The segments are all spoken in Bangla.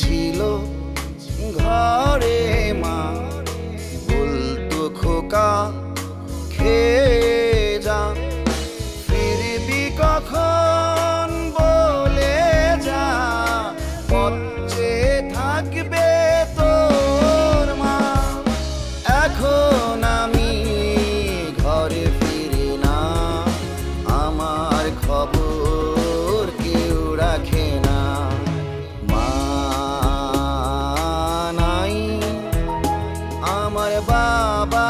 ছিল ঘরে মা বলতো খোকা খেয়ে যা, ফিরবি কখন বলে যা, পথ চেয়ে থাকবে তোর মা। এখন আমি ঘরে ফিরি না, আমার খবর কেউ রাখে না। মা নাই, আমার বাবা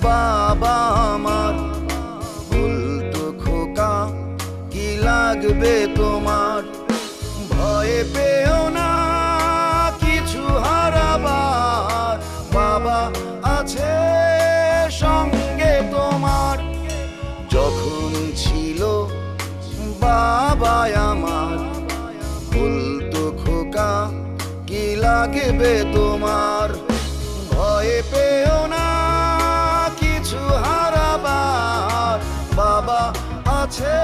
বাবা আমার বলতো খোকা কি লাগবে তোমার, ভয়ে পেও না কিছু হারাবার, বাবা আছে সঙ্গে তোমার। যখন ছিল বাবা আমার বলতো খোকা কি লাগবে তোমার, ভয়ে পেও না হারাবার, বাবা আছে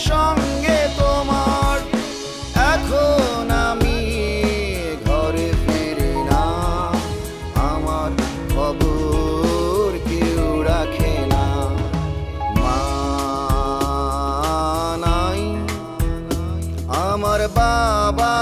সঙ্গে তোমার। এখন আমি ঘরে ফিরি না, আমার খবর কেউ রাখে না। মা নাই, আমার বাবা